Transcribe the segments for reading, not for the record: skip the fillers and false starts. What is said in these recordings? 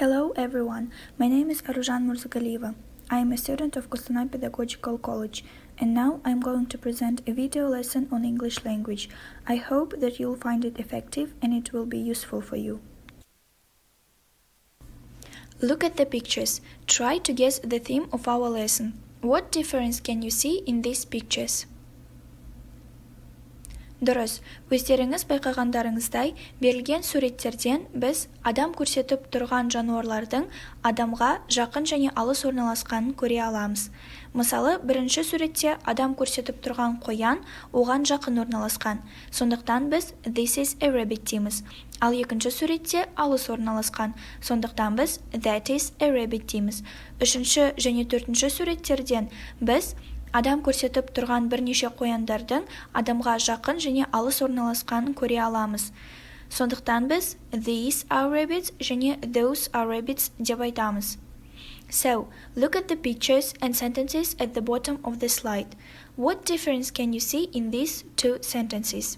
Hello everyone, my name is Arужан Мурзагалиева. I am a student of Kostanay Pedagogical College, and now I'm going to present a video lesson on English language. I hope that you'll find it effective and it will be useful for you. Look at the pictures. Try to guess the theme of our lesson. What difference can you see in these pictures? Дұрыс, өздеріңіз байқағандарыңыздай, берілген суреттерден біз адам көрсетіп тұрған жануарлардың адамға жақын және алыс орналасқанын көре аламыз. Мысалы, бірінші суретте адам көрсетіп тұрған қоян оған жақын орналасқан. Сондықтан біз this is a rabbit дейміз. Ал екінші суретте алыс орналасқан. Сондықтан біз that is a rabbit дейміз. Үшінші және төртінші суреттерден біз адам көрсетіп тұрған бірнеше қояндардың адамға жақын және алыс орналасқанын көре аламыз. Сондықтан біз these are rabbits және those are rabbits деп айтамыз. So, look at the pictures and sentences at the bottom of the slide. What difference can you see in these two sentences?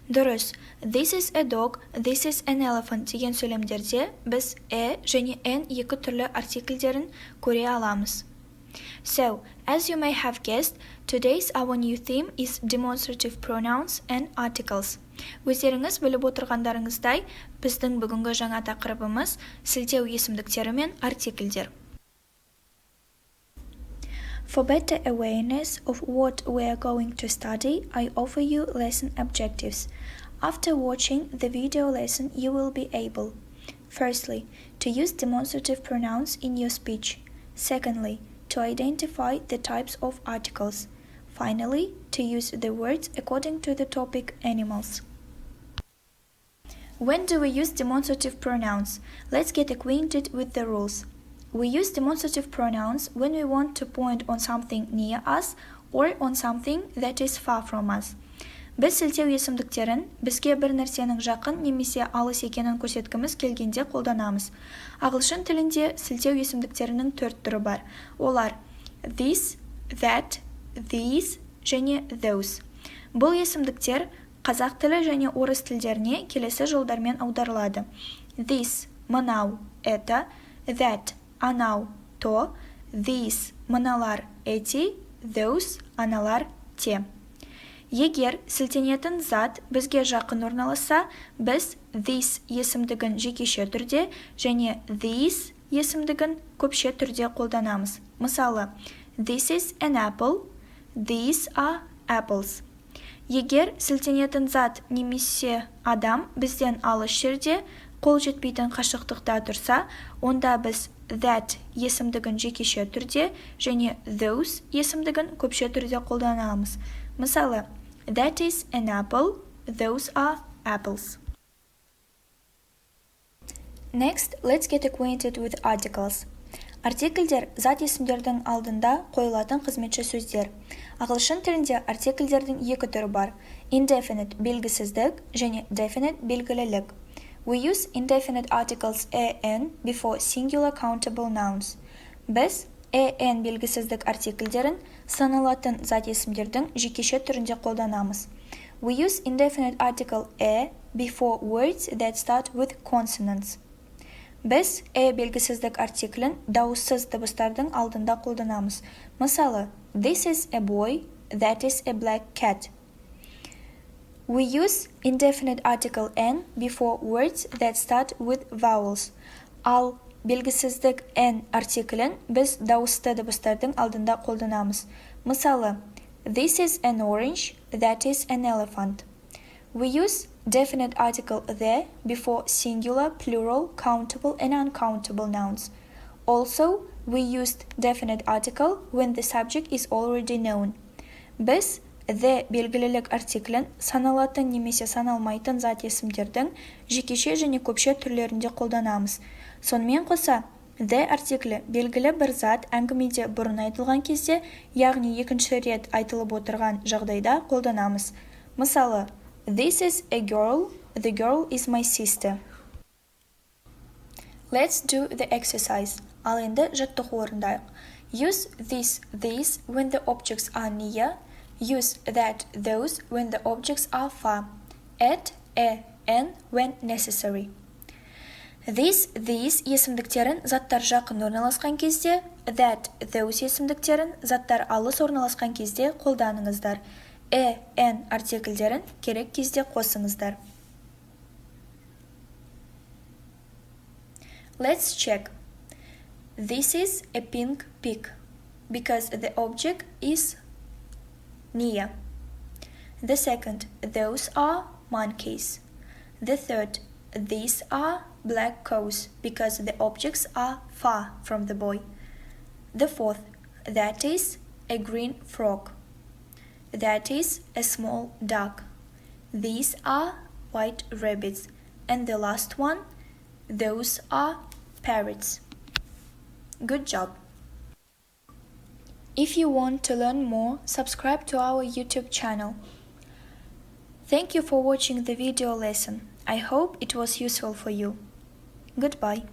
Дұрыс, this is a dog, this is an elephant деген сөйлемдерде біз және n екі түрлі артикльдерін көре аламыз. So, as you may have guessed, today's our new theme is demonstrative pronouns and articles. Өздеріңіз біліп отырғандарыңыздай, біздің бүгінгі жаңа тақырыбымыз сілтеу есімдіктері мен артикльдер. For better awareness of what we are going to study, I offer you lesson objectives. After watching the video lesson, you will be able, firstly, to use demonstrative pronouns in your speech. Secondly, to identify the types of articles. Finally, to use the words according to the topic animals. When do we use demonstrative pronouns? Let's get acquainted with the rules. We use demonstrative pronouns when we want to point on something near us or on something that is far from us. Біз сілтеу есімдіктерін бізге бір нәрсенің жақын немесе алыс екенін көрсеткіміз келгенде қолданамыз. Ағылшын тілінде сілтеу есімдіктерінің 4 түрі бар. Олар this, that, these және those. Бұл есімдіктер қазақ тілі және орыс тілдеріне келесі жолдармен аударылады. This – мынау, это, that – анау, то, these – мыналар, эти, those – аналар, те. Егер сілтенетін зат бізге жақын орналасса, біз this есімдігін жекеше түрде және these есімдігін көпше түрде қолданамыз. Мысалы, this is an apple, these are apples. Егер сілтенетін зат немесе адам бізден алыс жерде, қол жетпейтін қашықтықта тұрса, онда біз that есімдігін жекеше түрде және those есімдігін көпше түрде қолданамыз. Мысалы, that is an apple, those are apples. Next, let's get acquainted with articles. Артикльдер зат есімдердің алдында қойылатын қызметші сөздер. Ағылшын тілінде артикльдердің екі түрі бар. Indefinite белгісіздік және definite белгілілік. We use indefinite articles an before singular countable nouns. Біз an белгісіздік артикльдерін саналатын зат есімдердің жекеше түрінде қолданамыз. We use indefinite article a before words that start with consonants. Біз белгісіздік артиклін дауыссыз дыбыстардың алдында қолданамыз. Мысалы, this is a boy, that is a black cat. We use indefinite article n before words that start with vowels. Ал белгісіздік n артиклін біз дауысты дыбыстардың алдында қолданамыз. Мысалы, this is an orange, that is an elephant. We use definite article the before singular, plural, countable and uncountable nouns. Also, we used definite article when the subject is already known. Біз the белгілілік артиклін саналатын немесе саналмайтын зат есімдердің жекеше және көпше түрлерінде қолданамыз. Сонымен қоса, the артиклі белгілі бір зат әңгімеде бұрын айтылған кезде, яғни екінші рет айтылып отырған жағдайда қолданамыз. Мысалы, this is a girl, the girl is my sister. Let's do the exercise. Ал енді жаттығу орындайық. Use this, these when the objects are near. Use that, those when the objects are far. Add a, n when necessary. These есімдіктерін заттар жақын орналасқан кезде, that, those есімдіктерін заттар алыс орналасқан кезде қолданыңыздар. N артикльдерін керек кезде қосыңыздар. Let's check. This is a pink pig because the object is near. The second, those are monkeys. The third, these are black cows because the objects are far from the boy. The fourth, that is a green frog. That is a small duck. These are white rabbits. And the last one, those are parrots. Good job. If you want to learn more, subscribe to our YouTube channel. Thank you for watching the video lesson. I hope it was useful for you. Goodbye.